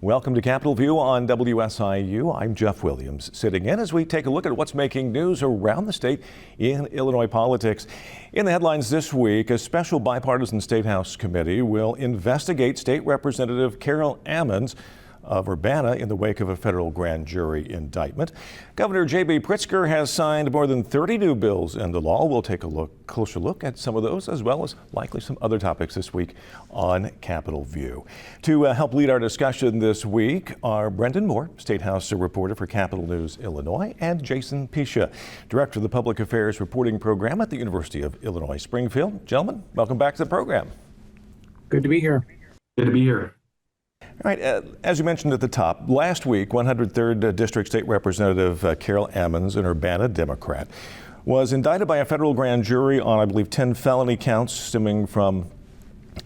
Welcome to Capitol View on WSIU. I'm Jeff Williams, sitting in as we take a look at what's making news around the state in Illinois politics. In the headlines this week, a special bipartisan State House committee will investigate State Representative Carol Ammons of Urbana in the wake of a federal grand jury indictment. Governor J.B. Pritzker has signed more than 30 new bills into law. We'll take a closer look at some of those, as well as likely some other topics this week on Capitol View. To help lead our discussion this week are Brenden Moore, State House reporter for Capitol News Illinois, and Jason Piscia, director of the Public Affairs Reporting Program at the University of Illinois Springfield. Gentlemen, welcome back to the program. Good to be here. Good to be here. All right, as you mentioned at the top, last week, 103rd District State Representative Carol Ammons, an Urbana Democrat, was indicted by a federal grand jury on, I believe, 10 felony counts stemming from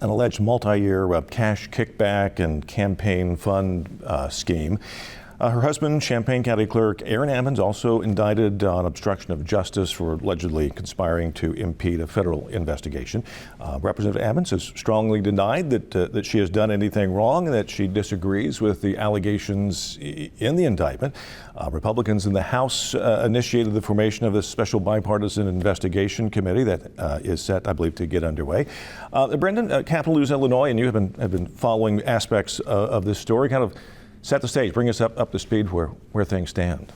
an alleged multi-year cash kickback and campaign fund scheme. Her husband, Champaign County Clerk Aaron Ammons, also indicted on obstruction of justice for allegedly conspiring to impede a federal investigation. Representative Ammons has strongly denied that she has done anything wrong and that she disagrees with the allegations in the indictment. Republicans in the House initiated the formation of this special bipartisan investigation committee that is set, I believe, to get underway. Brenden, Capitol News Illinois, and you have been following aspects of this story. Kind of set the stage, bring us up to speed where things stand.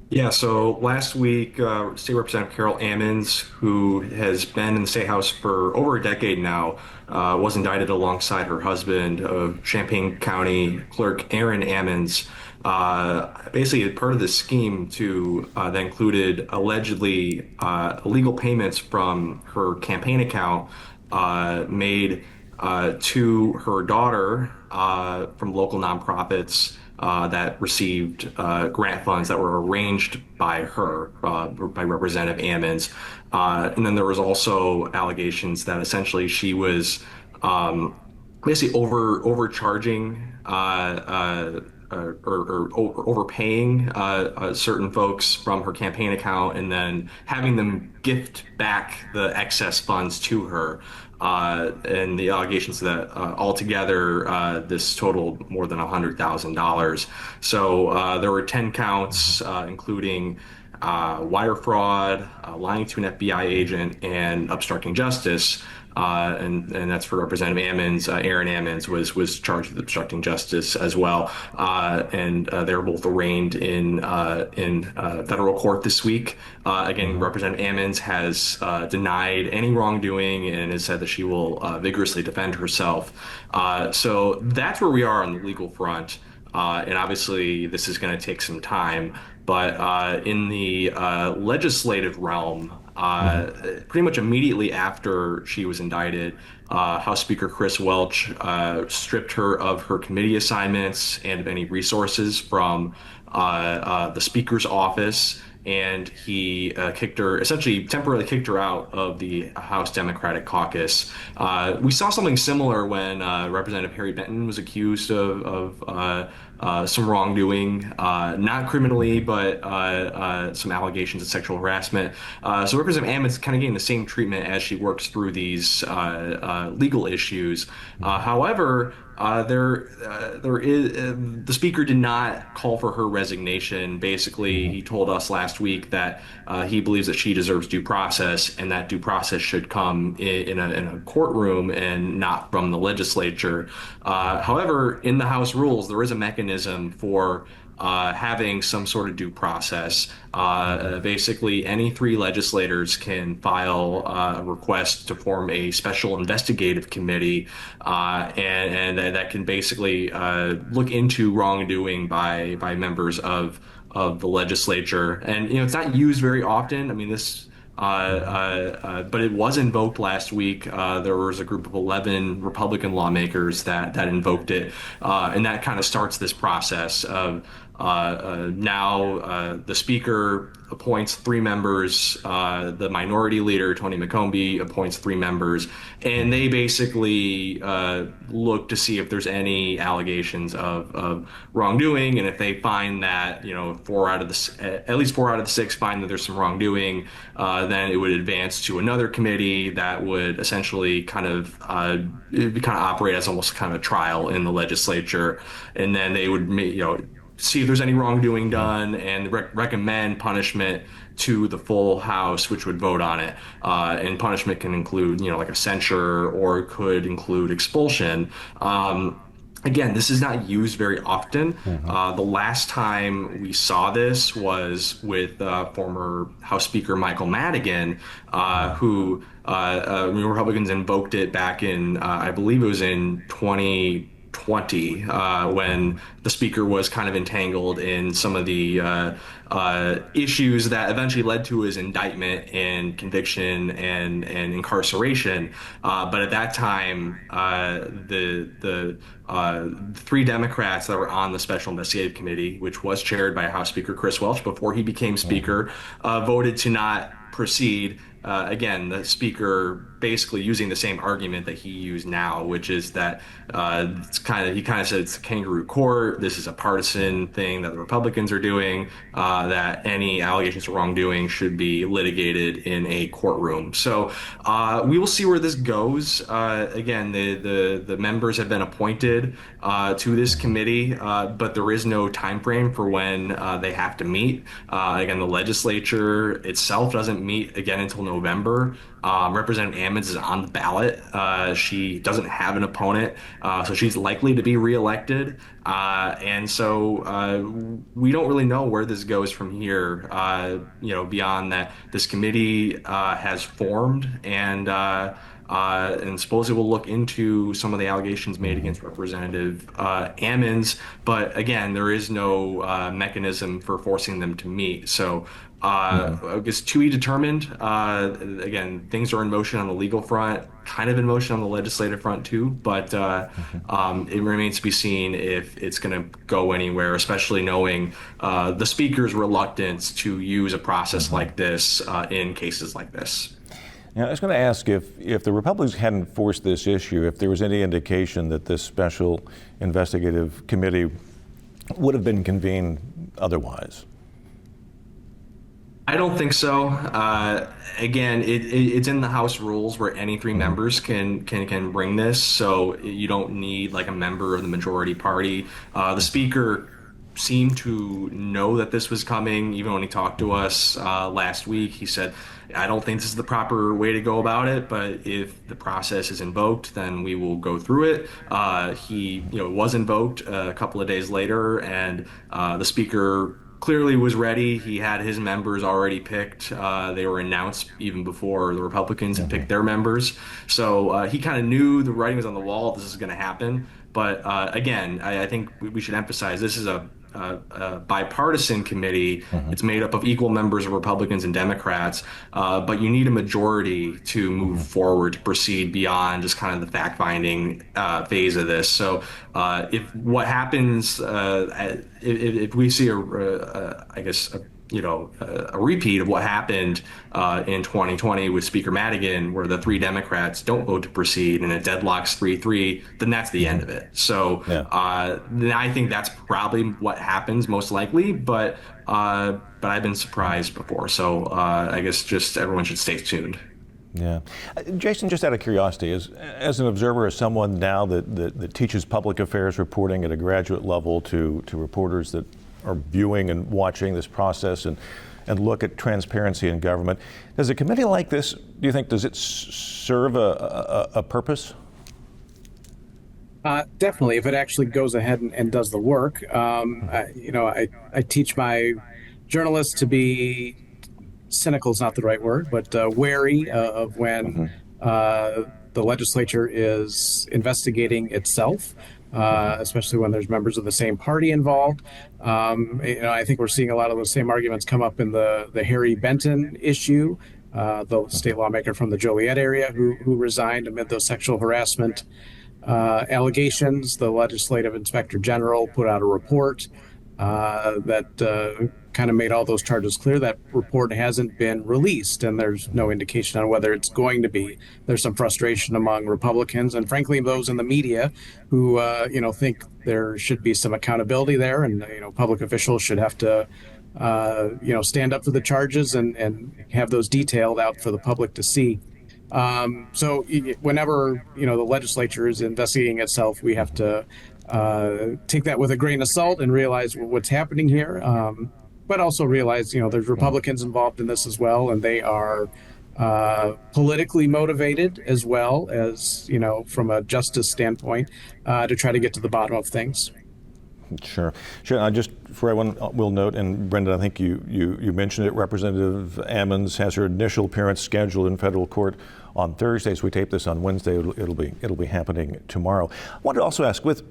Yeah, so last week, State Representative Carol Ammons, who has been in the State House for over a decade now, was indicted alongside her husband, Champaign County Clerk Aaron Ammons. Basically, part of the scheme that included allegedly illegal payments from her campaign account made to her daughter from local nonprofits that received grant funds that were arranged by her, by Representative Ammons. And then there was also allegations that essentially she was basically overcharging or overpaying certain folks from her campaign account and then having them gift back the excess funds to her. And the allegations that altogether this totaled more than $100,000. So there were 10 counts, including wire fraud, lying to an FBI agent, and obstructing justice. And that's for Representative Ammons. Aaron Ammons was charged with obstructing justice as well. And they were both arraigned in federal court this week. Again, Representative Ammons has denied any wrongdoing and has said that she will vigorously defend herself. So that's where we are on the legal front. And obviously, this is going to take some time. But in the legislative realm, pretty much immediately after she was indicted, House Speaker Chris Welch stripped her of her committee assignments and of any resources from the Speaker's office. And he essentially temporarily kicked her out of the House Democratic Caucus. We saw something similar when Representative Harry Benton was accused of some wrongdoing, not criminally, but some allegations of sexual harassment. So Representative Ammons kind of getting the same treatment as she works through these legal issues. However, the Speaker did not call for her resignation. Basically, he told us last week that he believes that she deserves due process, and that due process should come in a courtroom and not from the legislature. However, in the House rules, there is a mechanism for having some sort of due process. Basically, any three legislators can file a request to form a special investigative committee, and that can basically look into wrongdoing by members of the legislature. And it's not used very often. I mean, this. But it was invoked last week. There was a group of 11 Republican lawmakers that invoked it, and that kind of starts this process of Now the speaker appoints 3 members. The minority leader, Tony McCombie, appoints 3 members, and they basically look to see if there's any allegations of wrongdoing. And if they find that, at least 4 out of the 6 find that there's some wrongdoing, then it would advance to another committee that would essentially operate as almost kind of a trial in the legislature, and then they would see if there's any wrongdoing done and recommend punishment to the full House, which would vote on it. And punishment can include, like a censure, or could include expulsion. Again, this is not used very often. The last time we saw this was with former House Speaker Michael Madigan, who Republicans invoked it back in, I believe it was in 2020, when the speaker was kind of entangled in some of the issues that eventually led to his indictment and conviction and incarceration. But at that time, the 3 Democrats that were on the Special Investigative Committee, which was chaired by House Speaker Chris Welch before he became Speaker, voted to not proceed. Again, the speaker basically using the same argument that he used now, which is that he kind of said it's a kangaroo court. This is a partisan thing that the Republicans are doing. That any allegations of wrongdoing should be litigated in a courtroom. So we will see where this goes. Again, the members have been appointed to this committee, but there is no time frame for when they have to meet. Again, the legislature itself doesn't meet again until November. Representative Ammons is on the ballot. She doesn't have an opponent, so she's likely to be reelected. And so we don't really know where this goes from here, beyond that this committee has formed, and supposedly we'll look into some of the allegations made against Representative Ammons. But again, there is no mechanism for forcing them to meet. So I guess to be determined. Again, things are in motion on the legal front, kind of in motion on the legislative front too, but it remains to be seen if it's going to go anywhere, especially knowing the speaker's reluctance to use a process like this in cases like this. Now, I was going to ask if the Republicans hadn't forced this issue, if there was any indication that this special investigative committee would have been convened otherwise. I don't think so. Again, it's in the House rules where any 3 members can bring this, so you don't need like a member of the majority party. The Speaker seemed to know that this was coming. Even when he talked to us last week, he said, I don't think this is the proper way to go about it, but if the process is invoked, then we will go through it. He was invoked a couple of days later, and the Speaker clearly was ready. He had his members already picked. They were announced even before the Republicans had picked their members. So he kind of knew the writing was on the wall. This is going to happen. But again, I think we should emphasize this is a bipartisan committee. It's made up of equal members of Republicans and Democrats, but you need a majority to move forward, to proceed beyond just kind of the fact-finding phase of this. So if what happens, if we see a repeat of what happened in 2020 with Speaker Madigan, where the 3 Democrats don't vote to proceed and it deadlocks 3-3, then that's the end of it. So then I think that's probably what happens most likely, but I've been surprised before. So I guess just everyone should stay tuned. Yeah. Jason, just out of curiosity, as an observer, as someone now that teaches public affairs reporting at a graduate level to reporters that are viewing and watching this process and look at transparency in government, does a committee like this, do you think, does it serve a purpose? Definitely, if it actually goes ahead and does the work. I teach my journalists to be, cynical is not the right word, but wary of when the legislature is investigating itself. Especially when there's members of the same party involved. I think we're seeing a lot of those same arguments come up in the Harry Benton issue, the state lawmaker from the Joliet area who resigned amid those sexual harassment allegations. The legislative inspector general put out a report that kind of made all those charges clear. That report hasn't been released, and there's no indication on whether it's going to be. There's some frustration among Republicans and, frankly, those in the media who, think there should be some accountability there, and public officials should have to, stand up for the charges and have those detailed out for the public to see. So whenever the legislature is investigating itself, we have to take that with a grain of salt and realize what's happening here. But also realize there's Republicans involved in this as well, and they are politically motivated as well as from a justice standpoint to try to get to the bottom of things. Sure. Just for everyone, we'll note, and Brenden, I think you mentioned it, Representative Ammons has her initial appearance scheduled in federal court on Thursday. So we tape this on Wednesday. It'll be happening tomorrow. I wanted to also ask, with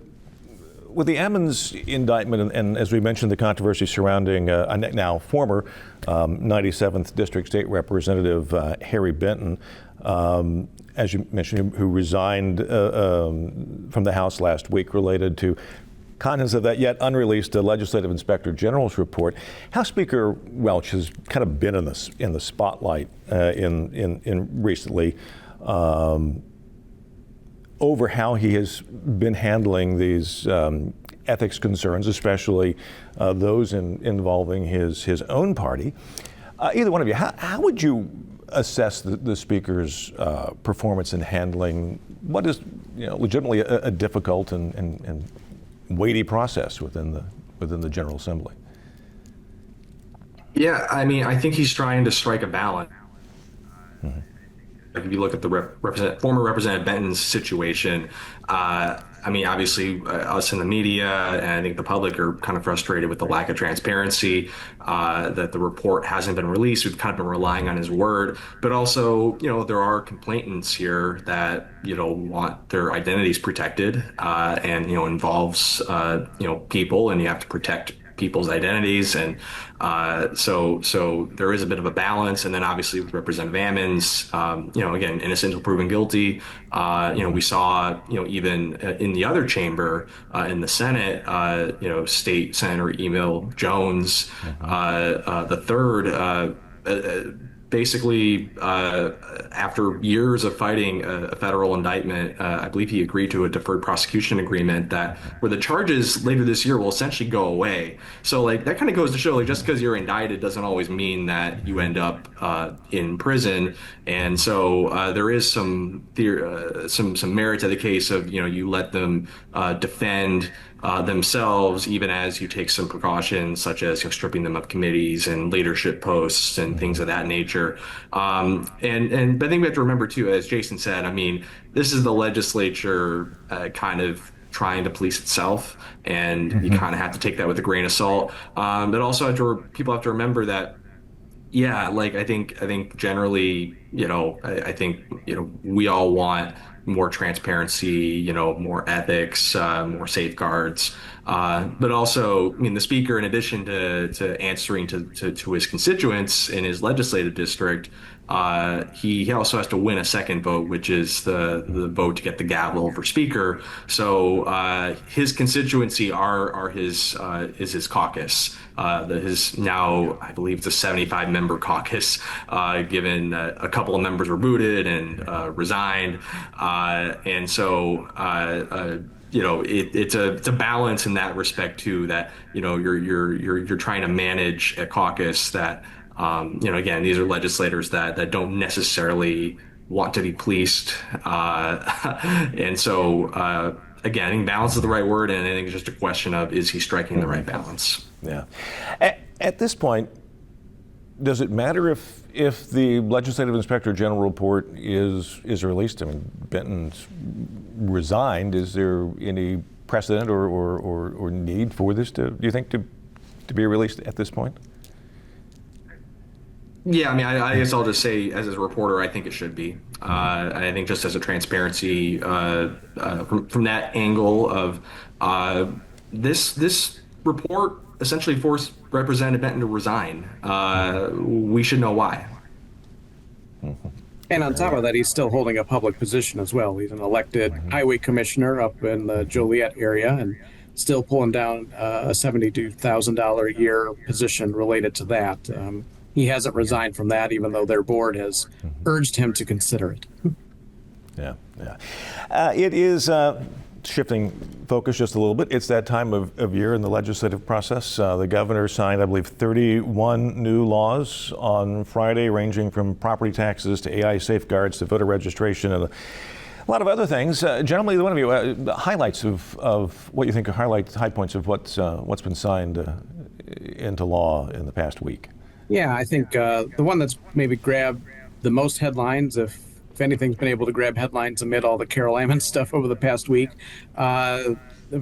the Ammons indictment, and as we mentioned, the controversy surrounding now former 97th District State Representative Harry Benton, as you mentioned, who resigned from the House last week related to contents of that yet unreleased Legislative Inspector General's report. House Speaker Welch has kind of been in the spotlight in recently over how he has been handling these ethics concerns, especially those involving his own party. Either one of you, how would you assess the Speaker's performance in handling what is legitimately a difficult and weighty process within the General Assembly? Yeah, I mean, I think he's trying to strike a balance. Mm-hmm. Like if you look at the former Representative Benton's situation, I mean, obviously us in the media and I think the public are kind of frustrated with the lack of transparency, that the report hasn't been released. We've kind of been relying on his word, but also, there are complainants here that, want their identities protected, and, involves, people, and you have to protect people's identities, and so there is a bit of a balance. And then obviously with Representative Ammons, again, innocent until proven guilty. We saw even in the other chamber, in the Senate, State Senator Emil Jones, the third, basically, after years of fighting a federal indictment, I believe he agreed to a deferred prosecution agreement where the charges later this year will essentially go away. So that kind of goes to show just because you're indicted doesn't always mean that you end up in prison. And so there is some merit to the case of you let them defend themselves, even as you take some precautions, such as stripping them of committees and leadership posts and things of that nature. And I think we have to remember too, as Jason said, I mean, this is the legislature kind of trying to police itself, and you kind of have to take that with a grain of salt. But also people have to remember that, yeah, I think generally, I think we all want more transparency, more ethics, more safeguards. But also, I mean, the Speaker, in addition to answering to his constituents in his legislative district, he also has to win a second vote, which is the vote to get the gavel for Speaker. So his constituency is his caucus. His now, I believe it's a 75-member caucus, given a couple of members were booted and resigned. And so it's a balance in that respect too, that you're trying to manage a caucus that again, these are legislators that don't necessarily want to be policed, and so again, I think balance is the right word, and I think it's just a question of, is he striking the right balance? Yeah. At this point, does it matter if the Legislative Inspector General report is released? I mean, Benton's resigned. Is there any precedent or need for this do you think, to be released at this point? Yeah, I mean, I guess I'll just say, as a reporter, I think it should be. I think just as a transparency from that angle of this report essentially forced Representative Benton to resign. We should know why. And on top of that, he's still holding a public position as well. He's an elected highway commissioner up in the Joliet area, and still pulling down a $72,000 a year position related to that. He hasn't resigned from that, even though their board has urged him to consider it. Yeah, yeah. It is shifting focus just a little bit. It's that time of year in the legislative process. The governor signed, I believe, 31 new laws on Friday, ranging from property taxes to AI safeguards to voter registration and a lot of other things. Generally, one of you, highlights of what you think are high points of what's been signed into law in the past week. Yeah, I think the one that's maybe grabbed the most headlines, if anything's been able to grab headlines amid all the Carol Ammons stuff over the past week, the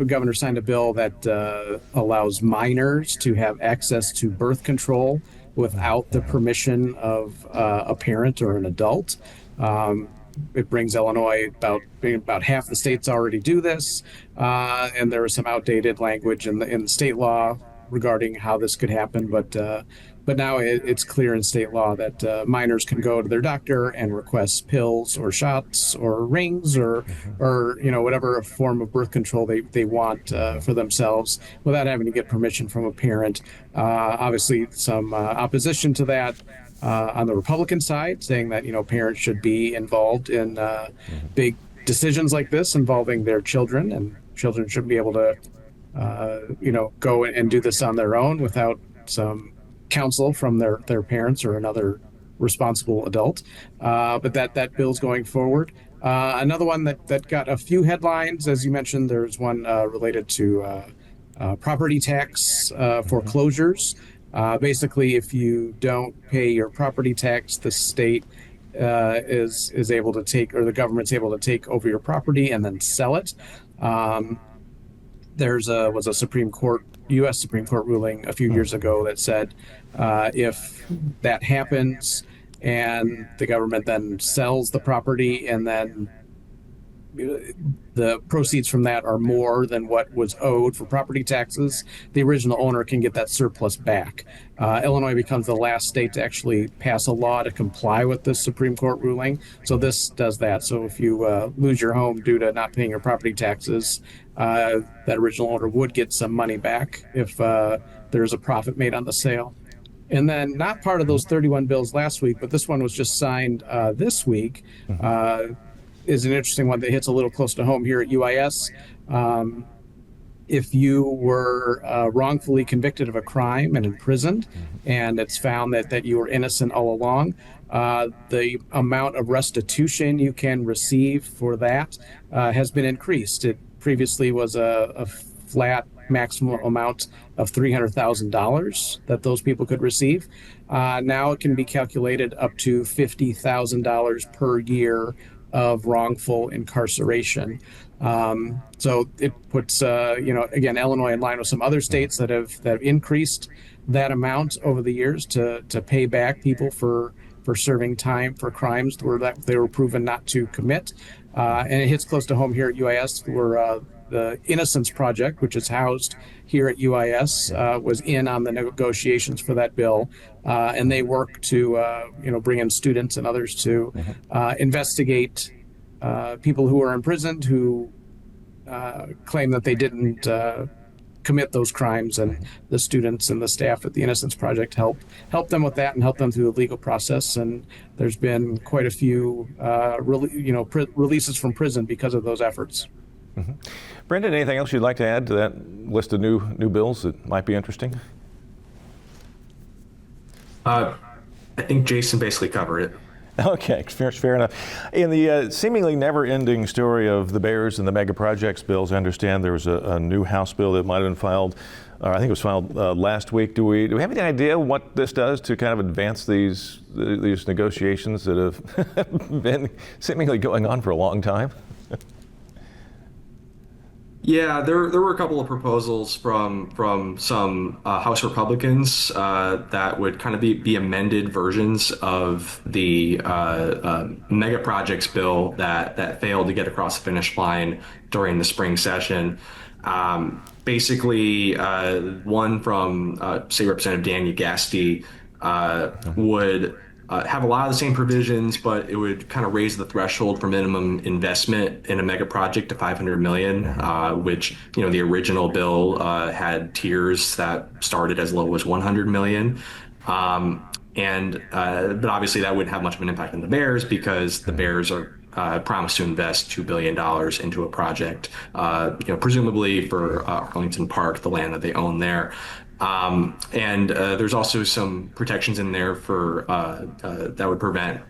governor signed a bill that allows minors to have access to birth control without the permission of a parent or an adult. It brings Illinois about half the states already do this, and there is some outdated language in the state law regarding how this could happen, but now it's clear in state law that minors can go to their doctor and request pills or shots or rings or whatever form of birth control they want for themselves without having to get permission from a parent. Obviously, some opposition to that on the Republican side, saying that parents should be involved in big decisions like this involving their children, and children should be able to go and do this on their own without some counsel from their parents or another responsible adult. But that bill's going forward. Another one that got a few headlines, as you mentioned, there's one related to property tax foreclosures. Basically, if you don't pay your property tax, the state is able to take, or the government's able to take over your property and then sell it. Was a U.S. Supreme Court ruling a few years ago that said if that happens and the government then sells the property and then the proceeds from that are more than what was owed for property taxes, the original owner can get that surplus back. Illinois becomes the last state to actually pass a law to comply with this Supreme Court ruling. So this does that. So if you lose your home due to not paying your property taxes, that original owner would get some money back if there's a profit made on the sale. And then, not part of those 31 bills last week, but this one was just signed this week, is an interesting one that hits a little close to home here at UIS. If you were wrongfully convicted of a crime and imprisoned, and it's found that you were innocent all along, the amount of restitution you can receive for that has been increased. It previously was a flat maximum amount of $300,000 that those people could receive. Now it can be calculated up to $50,000 per year of wrongful incarceration. So it puts, again, Illinois in line with some other states that have increased that amount over the years to pay back people for serving time for crimes that they were proven not to commit. And it hits close to home here at UIS, where the Innocence Project, which is housed here at UIS, was in on the negotiations for that bill, and they work to bring in students and others to investigate people who are imprisoned who claim that they didn't commit those crimes, and the students and the staff at the Innocence Project help them with that and help them through the legal process. And there's been quite a few releases from prison because of those efforts. Brenden, anything else you'd like to add to that list of new bills that might be interesting? I think Jason basically covered it. Okay, fair enough. In the seemingly never-ending story of the Bears and the mega projects bills, I understand there was a new House bill that might have been filed, or I think it was filed last week. Do we have any idea what this does to kind of advance these negotiations that have been seemingly going on for a long time? Yeah, there were a couple of proposals from some House Republicans that would kind of be amended versions of the mega projects bill that failed to get across the finish line during the spring session. Basically, one from State Representative Dan Ugasti would have a lot of the same provisions, but it would kind of raise the threshold for minimum investment in a mega project to 500 million, which, the original bill had tiers that started as low as 100 million. But obviously that wouldn't have much of an impact on the Bears because the Bears are promised to invest $2 billion into a project, presumably for Arlington Park, the land that they own there. There's also some protections in there for that would prevent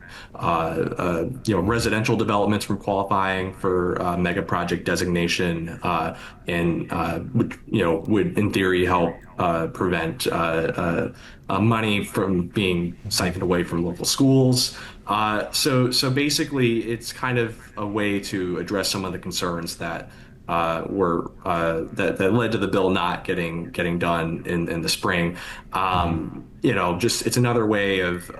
residential developments from qualifying for mega project designation, and would in theory help prevent money from being siphoned away from local schools. So basically, it's kind of a way to address some of the concerns that that led to the bill not getting done in the spring. Just it's another way of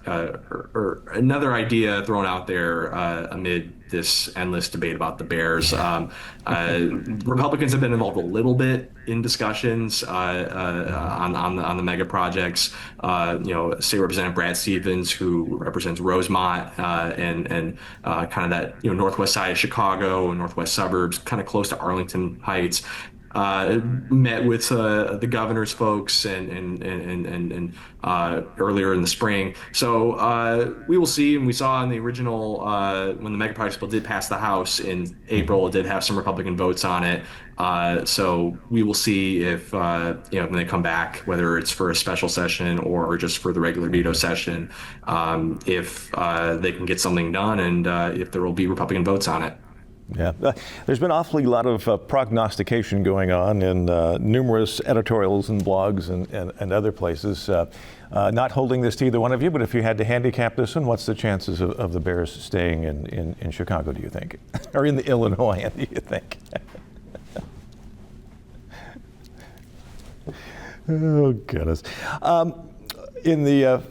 or another idea thrown out there amid this endless debate about the Bears. Republicans have been involved a little bit in discussions on the mega projects. State Representative Brad Stevens, who represents Rosemont and kind of that northwest side of Chicago and northwest suburbs, kind of close to Arlington Heights. Met with the governor's folks and earlier in the spring. So we will see. And we saw in the original when the mega projects bill did pass the House in April, it did have some Republican votes on it. So we will see if when they come back, whether it's for a special session or just for the regular veto session, if they can get something done and if there will be Republican votes on it. Yeah, there's been awfully lot of prognostication going on in numerous editorials and blogs and other places. Not holding this to either one of you, but if you had to handicap this one, what's the chances of the Bears staying in Chicago, do you think? Or in the Illinois, do you think? Oh, goodness. In the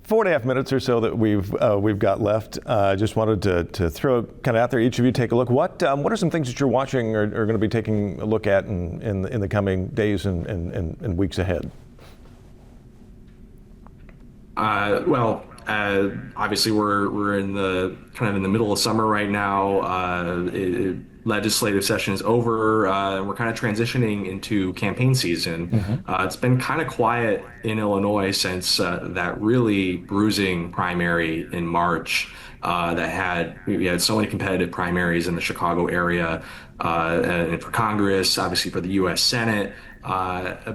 4.5 minutes or so that we've got left, just wanted to throw kind of out there. Each of you take a look. What are some things that you're watching or going to be taking a look at in the coming days and weeks ahead? Obviously we're in the middle of summer right now. Legislative session is over. We're kind of transitioning into campaign season. It's been kind of quiet in Illinois since that really bruising primary in March. We had so many competitive primaries in the Chicago area, and for Congress, obviously for the U.S. Senate. But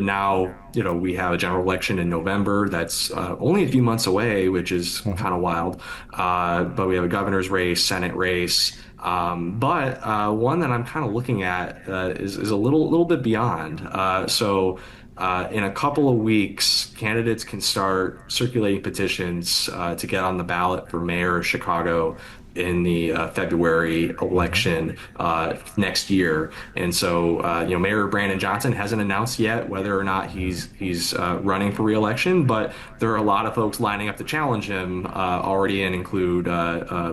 now, we have a general election in November that's only a few months away, which is kind of wild. But we have a governor's race, Senate race. But one that I'm kind of looking at is a little bit beyond. In a couple of weeks, candidates can start circulating petitions to get on the ballot for mayor of Chicago in the February election next year. And so, Mayor Brenden Johnson hasn't announced yet whether or not he's running for re-election, but there are a lot of folks lining up to challenge him already, and include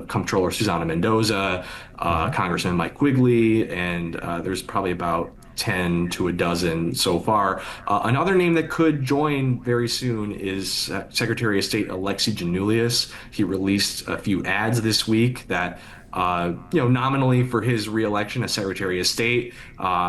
Comptroller Susana Mendoza, Congressman Mike Quigley, and there's probably about 10 to a dozen so far. Another name that could join very soon is Secretary of State Alexi Giannoulias. He released a few ads this week that, nominally for his reelection as Secretary of State,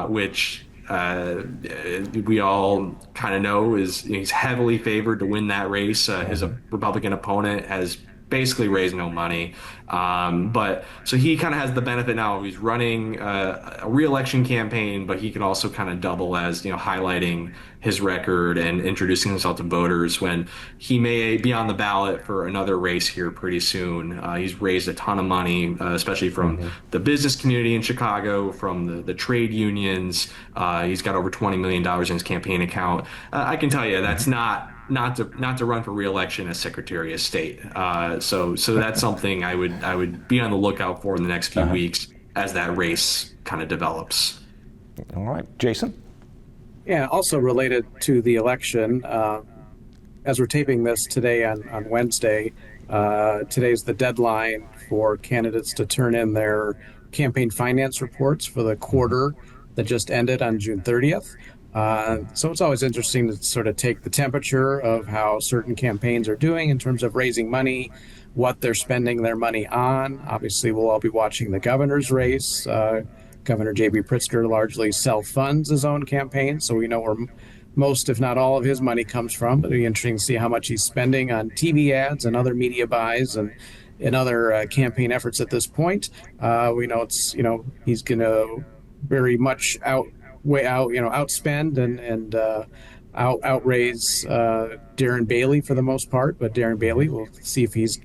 which we all kind of know he's heavily favored to win that race. His Republican opponent has basically raised no money. But so he kind of has the benefit now. He's running a re-election campaign, but he can also kind of double as, highlighting his record and introducing himself to voters when he may be on the ballot for another race here pretty soon. He's raised a ton of money, especially from the business community in Chicago, from the trade unions. He's got over $20 million in his campaign account. I can tell you that's not to run for re-election as Secretary of State. So that's something I would be on the lookout for in the next few weeks as that race kind of develops. All right, Jason? Yeah, also related to the election, as we're taping this today on Wednesday, today's the deadline for candidates to turn in their campaign finance reports for the quarter that just ended on June 30th. So it's always interesting to sort of take the temperature of how certain campaigns are doing in terms of raising money, what they're spending their money on. Obviously, we'll all be watching the governor's race. Governor J.B. Pritzker largely self-funds his own campaign, so we know where most, if not all, of his money comes from. It'll be interesting to see how much he's spending on TV ads and other media buys and other campaign efforts at this point. We know he's going to very much outspend and outraise Darren Bailey for the most part. But Darren Bailey, we'll see if he's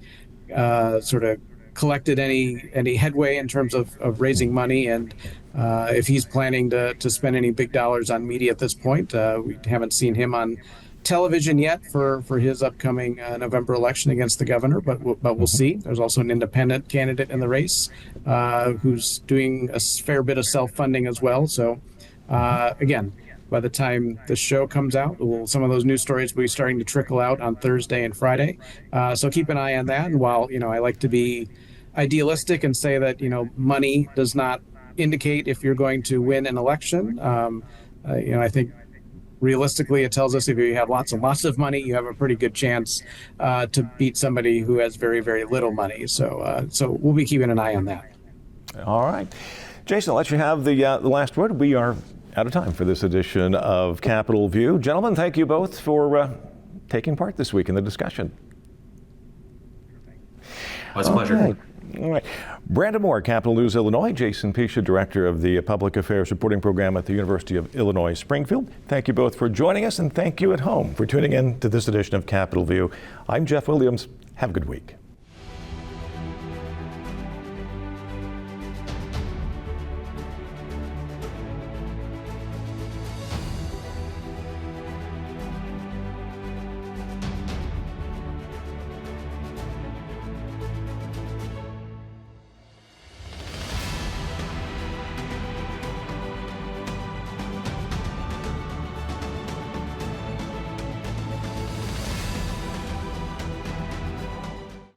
sort of collected any headway in terms of raising money, and if he's planning to spend any big dollars on media at this point. We haven't seen him on television yet for his upcoming November election against the governor, but we'll see. There's also an independent candidate in the race who's doing a fair bit of self-funding as well. So again, by the time the show comes out, some of those news stories will be starting to trickle out on Thursday and Friday. So keep an eye on that. And while, I like to be idealistic and say that, money does not indicate if you're going to win an election, I think realistically it tells us if you have lots and lots of money, you have a pretty good chance to beat somebody who has very, very little money. So we'll be keeping an eye on that. All right. Jason, I'll let you have the last word. We are out of time for this edition of Capitol View. Gentlemen, thank you both for taking part this week in the discussion. It's a pleasure. All right. Brenden Moore, Capitol News, Illinois. Jason Piscia, Director of the Public Affairs Reporting Program at the University of Illinois, Springfield. Thank you both for joining us, and thank you at home for tuning in to this edition of Capitol View. I'm Jeff Williams. Have a good week.